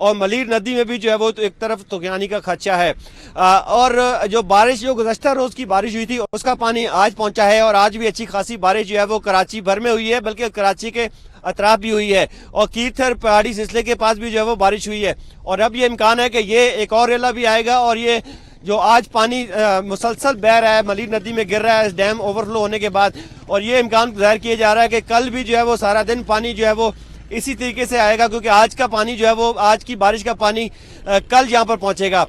اور ملیر ندی میں بھی جو ہے وہ تو ایک طرف طغیانی کا خدشہ ہے اور جو بارش جو گزشتہ روز کی بارش ہوئی تھی اس کا پانی آج پہنچا ہے اور آج بھی اچھی خاصی بارش جو ہے وہ کراچی بھر میں ہوئی ہے بلکہ کراچی کے اطراف بھی ہوئی ہے اور کیرتھر پہاڑی سلسلے کے پاس بھی جو ہے وہ بارش ہوئی ہے اور اب یہ امکان ہے کہ یہ ایک اور ریلا بھی آئے گا اور یہ جو آج پانی مسلسل بہ رہا ہے ملیر ندی میں گر رہا ہے اس ڈیم اوور فلو ہونے کے بعد اور یہ امکان ظاہر کیا جا رہا ہے کہ کل بھی جو ہے وہ سارا دن پانی جو ہے وہ اسی طریقے سے آئے گا کیونکہ آج کا پانی جو ہے وہ آج کی بارش کا پانی کل یہاں پر پہنچے گا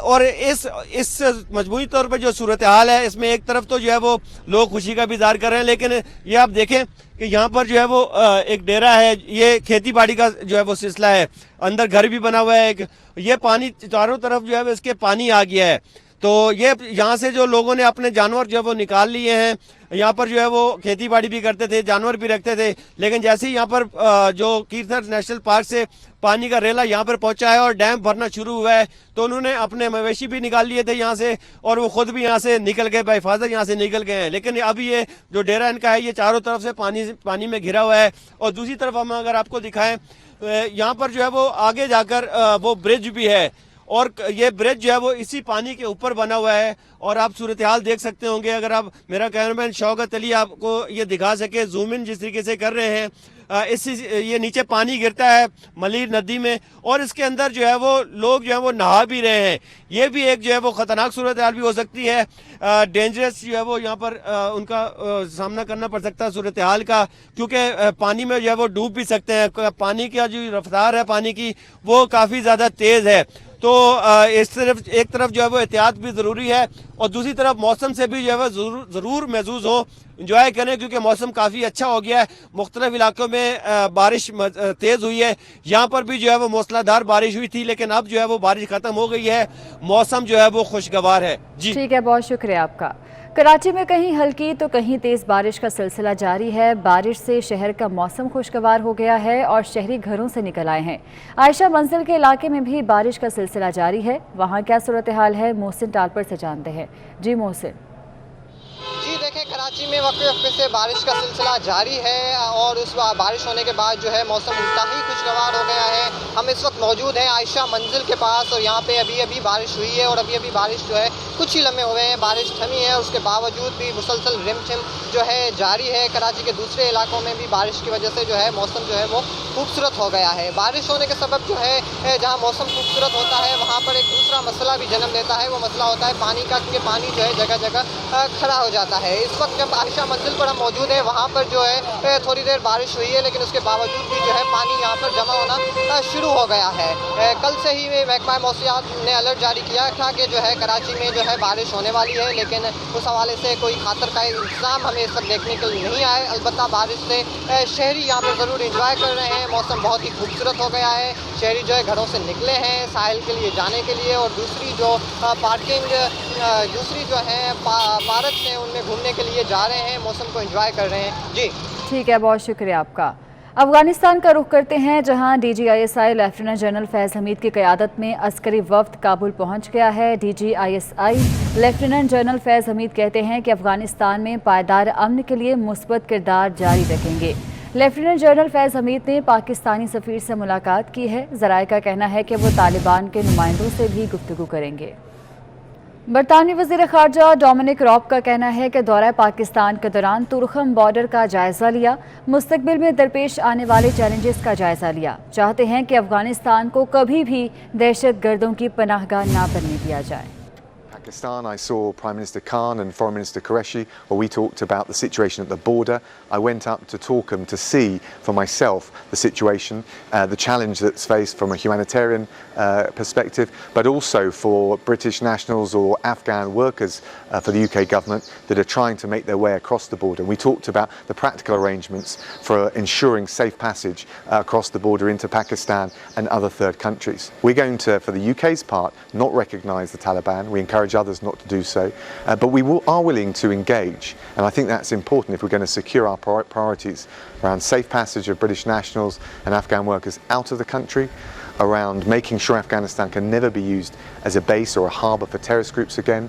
اور اس مجموعی طور پر جو صورتحال ہے اس میں ایک طرف تو جو ہے وہ لوگ خوشی کا بھی اظہار کر رہے ہیں لیکن یہ آپ دیکھیں کہ یہاں پر جو ہے وہ ایک ڈیرا ہے یہ کھیتی باڑی کا جو ہے وہ سلسلہ ہے اندر گھر بھی بنا ہوا ہے یہ پانی چاروں طرف جو ہے اس کے پانی آ گیا ہے تو یہ یہاں سے جو لوگوں نے اپنے جانور جو ہے وہ نکال لیے ہیں یہاں پر جو ہے وہ کھیتی باڑی بھی کرتے تھے جانور بھی رکھتے تھے لیکن جیسے ہی یہاں پر جو کیرتھر نیشنل پارک سے پانی کا ریلا یہاں پر پہنچا ہے اور ڈیم بھرنا شروع ہوا ہے تو انہوں نے اپنے مویشی بھی نکال لیے تھے یہاں سے اور وہ خود بھی یہاں سے نکل گئے بحفاظت یہاں سے نکل گئے ہیں لیکن اب یہ جو ڈیرا ان کا ہے یہ چاروں طرف سے پانی میں گھرا ہوا ہے اور دوسری طرف ہم اگر آپ کو دکھائیں یہاں پر جو ہے وہ آگے جا کر وہ برج بھی ہے اور یہ برج جو ہے وہ اسی پانی کے اوپر بنا ہوا ہے اور آپ صورتحال دیکھ سکتے ہوں گے اگر آپ میرا کیمرمین شوکت علی آپ کو یہ دکھا سکے زوم ان جس طریقے سے کر رہے ہیں یہ نیچے پانی گرتا ہے ملیر ندی میں اور اس کے اندر جو ہے وہ لوگ جو ہے وہ نہا بھی رہے ہیں یہ بھی ایک جو ہے وہ خطرناک صورتحال بھی ہو سکتی ہے ڈینجرس جو ہے وہ یہاں پر ان کا سامنا کرنا پڑ سکتا ہے صورتحال کا کیونکہ پانی میں جو ہے وہ ڈوب بھی سکتے ہیں پانی کا جو رفتار ہے پانی کی وہ کافی زیادہ تیز ہے تو ایک طرف جو ہے وہ احتیاط بھی ضروری ہے اور دوسری طرف موسم سے بھی جو ہے وہ ضرور محظوظ ہوں انجوائے کریں کیونکہ موسم کافی اچھا ہو گیا ہے مختلف علاقوں میں بارش تیز ہوئی ہے یہاں پر بھی جو ہے وہ موسلا دھار بارش ہوئی تھی لیکن اب جو ہے وہ بارش ختم ہو گئی ہے موسم جو ہے وہ خوشگوار ہے جی ٹھیک ہے بہت شکریہ آپ کا کراچی میں کہیں ہلکی تو کہیں تیز بارش کا سلسلہ جاری ہے بارش سے شہر کا موسم خوشگوار ہو گیا ہے اور شہری گھروں سے نکل آئے ہیں عائشہ منزل کے علاقے میں بھی بارش کا سلسلہ جاری ہے وہاں کیا صورتحال ہے محسن ٹالپر سے جانتے ہیں جی محسن جی دیکھیں کراچی میں وقفے وقفے سے بارش کا سلسلہ جاری ہے اور اس بارش ہونے کے بعد جو ہے موسم انتہائی خوشگوار ہو گیا ہے ہم اس وقت موجود ہیں عائشہ منزل کے پاس اور یہاں پہ ابھی بارش ہوئی ہے اور ابھی بارش جو ہے کچھ ہی لمحے ہوئے ہیں بارش تھمی ہے اور اس کے باوجود بھی مسلسل رم جھم جو ہے جاری ہے کراچی کے دوسرے علاقوں میں بھی بارش کی وجہ سے جو ہے موسم جو ہے وہ خوبصورت ہو گیا ہے بارش ہونے کے سبب جو ہے جہاں موسم خوبصورت ہوتا ہے وہاں پر ایک دوسرا مسئلہ بھی جنم لیتا ہے وہ مسئلہ ہوتا ہے پانی کا کیونکہ پانی جو ہے جگہ جگہ کھڑا ہو جاتا ہے اس وقت جب عائشہ منزل پر ہم موجود ہیں وہاں پر جو ہے تھوڑی دیر بارش ہوئی ہے لیکن اس کے باوجود بھی جو ہے پانی یہاں پر جمع ہونا شروع ہو گیا ہے کل سے ہی محکمہ موسمیات نے الرٹ جاری کیا تھا کہ جو ہے کراچی میں جو ہے بارش ہونے والی ہے لیکن اس حوالے سے کوئی خاطر کا انتظام ہمیں اس وقت دیکھنے کے لیے نہیں آئے البتہ بارش سے شہری یہاں پر ضرور انجوائے کر رہے ہیں موسم بہت ہی خوبصورت ہو گیا ہے شہری جو ہے گھروں سے نکلے ہیں ساحل کے لیے جانے کے لیے اور دوسری جو پارکنگ دوسری جو ہے پارک ہیں ان میں گھومنے کے لیے جا رہے ہیں موسم کو انجوائے کر رہے ہیں جی ٹھیک ہے بہت شکریہ آپ کا افغانستان کا رخ کرتے ہیں جہاں D G I S I lieutenant general Faiz Hameed کی قیادت میں عسکری وفد کابل پہنچ گیا ہے D G I S I lieutenant general Faiz Hameed کہتے ہیں کہ افغانستان میں پائیدار امن کے لیے مثبت کردار جاری رکھیں گے لیفٹیننٹ جنرل فیض حمید نے پاکستانی سفیر سے ملاقات کی ہے ذرائع کا کہنا ہے کہ وہ طالبان کے نمائندوں سے بھی گفتگو کریں گے برطانوی وزیر خارجہ ڈومینک راب کا کہنا ہے کہ دورہ پاکستان کے دوران تورخم بارڈر کا جائزہ لیا مستقبل میں درپیش آنے والے چیلنجز کا جائزہ لیا چاہتے ہیں کہ افغانستان کو کبھی بھی دہشت گردوں کی پناہ گاہ نہ بننے دیا جائے Pakistan, I saw Prime Minister Khan and Foreign Minister Qureshi where we talked about the situation at the border. I went up to Torkham to see for myself the situation, the challenge that's faced from a humanitarian perspective, but also for British nationals or Afghan workers for the UK government that are trying to make their way across the border. We talked about the practical arrangements for ensuring safe passage across the border into Pakistan and other third countries. We're going to, for the UK's part, not recognise the Taliban. We encourage others not to do so, but we are willing to engage, and I think that's important if we're going to secure our priorities around safe passage of British nationals and Afghan workers out of the country, around making sure Afghanistan can never be used as a base or a harbour for terrorist groups again.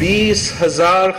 20,000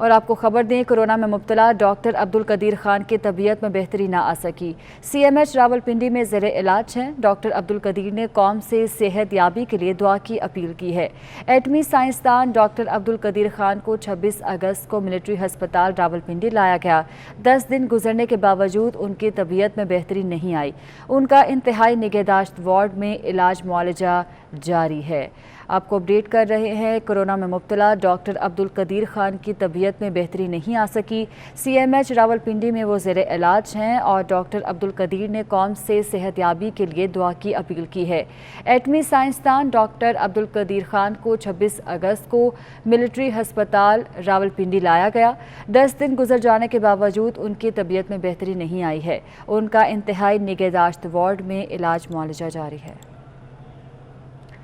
اور آپ کو خبر دیں، corona میں مبتلا doctor Abdul قدیر خان کی طبیعت میں بہتری نہ آ سکی۔ سی ایم ایچ راولپنڈی میں زیر علاج ہیں۔ ڈاکٹر عبدل قدیر نے قوم سے صحت یابی کے لیے دعا کی اپیل کی ہے۔ ایٹمی سائنسدان ڈاکٹر عبدل قدیر خان کو 26 اگست کو ملٹری ہسپتال راولپنڈی لایا گیا۔ 10 دن گزرنے کے باوجود ان کی طبیعت میں بہتری نہیں آئی۔ ان کا انتہائی نگہداشت وارڈ میں علاج معالجہ جاری ہے۔ آپ کو اپڈیٹ کر رہے ہیں، کورونا میں مبتلا ڈاکٹر عبدل قدیر خان کی طبیعت میں بہتری نہیں آ سکی۔ سی ایم ایچ راولپنڈی میں وہ زیر علاج ہیں اور ڈاکٹر عبدل قدیر نے قوم سے صحت یابی کے لیے دعا کی اپیل کی ہے۔ ایٹمی سائنسدان ڈاکٹر عبدل قدیر خان کو 26 اگست کو ملٹری ہسپتال راولپنڈی لایا گیا۔ 10 دن گزر جانے کے باوجود ان کی طبیعت میں بہتری نہیں آئی ہے۔ ان کا انتہائی نگہداشت وارڈ میں علاج معالجہ جاری ہے۔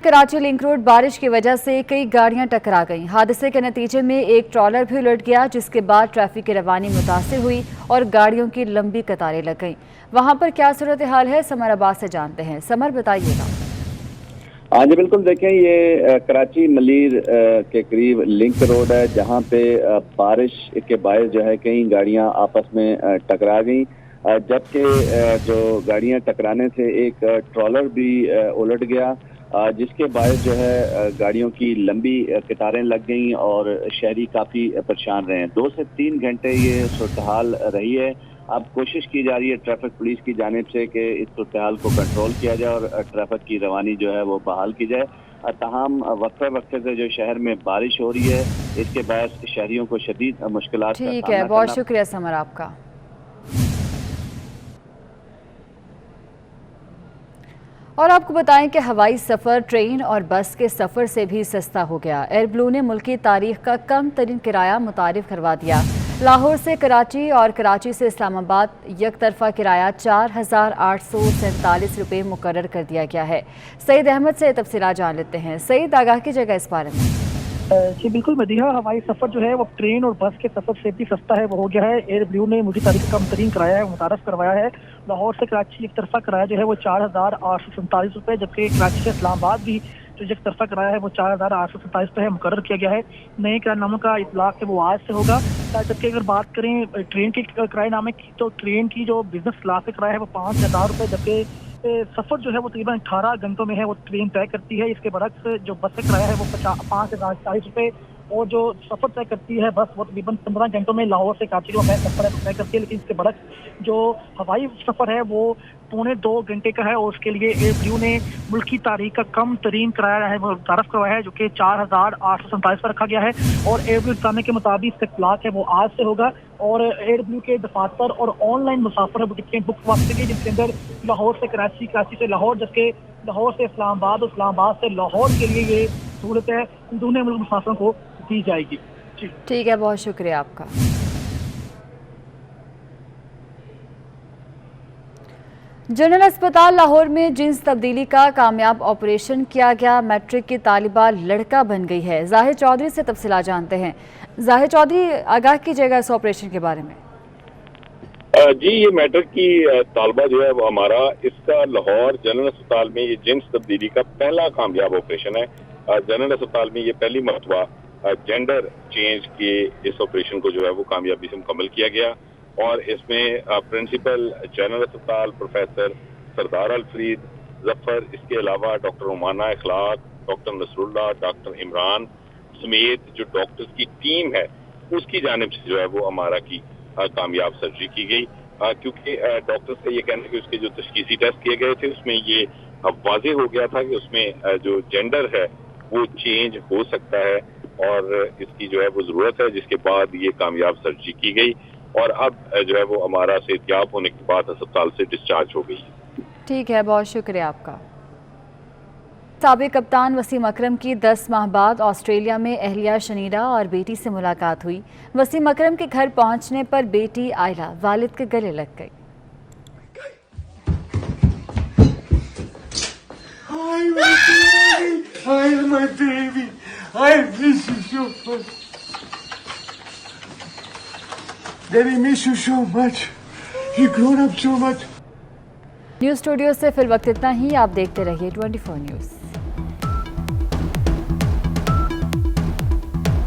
کراچی لنک روڈ بارش کی وجہ سے کئی گاڑیاں ٹکرا گئیں۔ حادثے کے نتیجے میں ایک ٹرالر بھی الٹ گیا، جس کے بعد ٹریفک کی روانی متاثر ہوئی اور گاڑیوں کی لمبی قطاریں لگ گئیں۔ وہاں پر کیا صورتحال ہے، سمر عباس سے جانتے ہیں۔ سمر، بتائیے گا۔ ہاں جی بالکل، دیکھیں یہ کراچی ملیر کے قریب لنک روڈ ہے، جہاں پہ بارش کے باعث جو ہے کئی گاڑیاں آپس میں ٹکرا گئیں، جبکہ جو گاڑیاں ٹکرانے سے ایک ٹرالر بھی الٹ گیا، جس کے باعث جو ہے گاڑیوں کی لمبی قطاریں لگ گئیں اور شہری کافی پریشان رہے ہیں۔ 2 سے 3 گھنٹے یہ صورتحال رہی ہے۔ اب کوشش کی جا رہی ہے ٹریفک پولیس کی جانب سے کہ اس صورتحال کو کنٹرول کیا جائے اور ٹریفک کی روانی جو ہے وہ بحال کی جائے۔ تاہم وقفے سے جو شہر میں بارش ہو رہی ہے، اس کے باعث شہریوں کو شدید مشکلات کا سامنا ٹھیک ہے، بہت شکریہ سمر آپ کا۔ اور آپ کو بتائیں کہ ہوائی سفر ٹرین اور بس کے سفر سے بھی سستا ہو گیا۔ ایئر بلو نے ملکی تاریخ کا کم ترین کرایہ متعارف کروا دیا۔ لاہور سے کراچی اور کراچی سے اسلام آباد یک طرفہ کرایہ 4,847 روپے مقرر کر دیا گیا ہے۔ سعید احمد سے تفصیلات جان لیتے ہیں۔ سعید، آگاہ کی جگہ اس بارے میں۔ جی بالکل مدیحہ، ہوائی سفر جو ہے وہ ٹرین اور بس کے سفر سے بھی سستا ہے، وہ ہو گیا ہے۔ ایئر بلو نے ملکی تاریخ کا کم ترین کرایہ ہے متعارف کروایا ہے۔ لاہور سے کراچی ایک طرفہ کرایہ جو ہے وہ 4,847 روپے، جبکہ کراچی سے اسلام آباد بھی جو ایک طرفہ کرایہ ہے وہ 4,847 روپے مقرر کیا گیا ہے۔ نئے کرایہ ناموں کا اطلاق ہے وہ آج سے ہوگا۔ جبکہ اگر بات کریں ٹرین کے کرایہ نامے کی، تو ٹرین کی جو بزنس کلاس کا کرایہ ہے وہ 5,000 روپے، جبکہ سفر جو ہے وہ تقریباً 18 گھنٹوں میں ہے وہ ٹرین طے کرتی ہے۔ اس کے برعکس جو بس کا کرایہ ہے وہ 5,040 روپے، اور جو سفر طے کرتی ہے بس وہ تقریباً 15 گھنٹوں میں لاہور سے کراچی کا سفر ہے طے کرتی ہے۔ لیکن اس کے برعکس جو ہوائی سفر ہے وہ 1.25 گھنٹے کا ہے، اور اس کے لیے ایئر بلو نے ملکی تاریخ کا کم ترین کرایہ ہے وہ متعارف کروایا ہے، جو کہ 4,847 پر رکھا گیا ہے۔ اور ایئر بلو انتظامیہ کے مطابق اس کا اطلاق ہے وہ آج سے ہوگا، اور ایئر بلو کے دفاتر اور آن لائن مسافر ٹکٹیں بک واسطے کی، جن کے اندر لاہور سے کراچی، کراچی سے لاہور، جبکہ لاہور سے اسلام آباد اور اسلام آباد سے لاہور کے لیے یہ سہولت ہے دونوں ملک مسافروں کو دی جائے گی۔ ٹھیک ہے، بہت شکریہ آپ کا۔ جنرل اسپتال لاہور میں جنس تبدیلی کا کامیاب آپریشن کیا گیا۔ میٹرک کی طالبہ لڑکا بن گئی ہے۔ ظاہر چودھری سے تفصیلات جانتے ہیں۔ ظاہر چودھری، آگاہ کیجیے گا اس آپریشن کے بارے میں۔ جی، یہ میٹرک کی طالبہ جو ہے وہ ہمارا اس کا لاہور جنرل اسپتال میں یہ جنس تبدیلی کا پہلا کامیاب آپریشن ہے۔ جنرل اسپتال میں یہ پہلی مرتبہ جینڈر چینج کے اس آپریشن کو جو ہے وہ کامیابی سے مکمل کیا گیا، اور اس میں پرنسپل جنرل اسپتال پروفیسر سردار الفرید ظفر، اس کے علاوہ ڈاکٹر عمانہ اخلاق، ڈاکٹر نصر اللہ، ڈاکٹر عمران سمیت جو ڈاکٹرز کی ٹیم ہے اس کی جانب سے جو ہے وہ ہمارا کی کامیاب سرجری کی گئی، کیونکہ ڈاکٹرز کا یہ کہنا ہے کہ اس کے جو تشخیصی ٹیسٹ کیے گئے تھے اس میں یہ واضح ہو گیا تھا کہ اس میں جو جینڈر ہے وہ چینج ہو سکتا ہے، اور اس کی جو ہے وہ ضرورت ہے، جس کے بعد یہ کامیاب سرجری کی گئی، اور اب جو ہے وہ ہمارا صحتیاب ہونے کے بعد اسپتال سے ڈسچارج ہو گئی۔ ٹھیک ہے، بہت شکریہ آپ کا۔ سابق کپتان وسیم اکرم کی 10 ماہ بعد آسٹریلیا میں اہلیہ شنیرا اور بیٹی سے ملاقات ہوئی۔ وسیم اکرم کے گھر پہنچنے پر بیٹی آئلہ والد کے گلے لگ گئی۔ نیوز اسٹوڈیو سے فی الوقت اتنا ہی۔ آپ دیکھتے رہیے 24 نیوز۔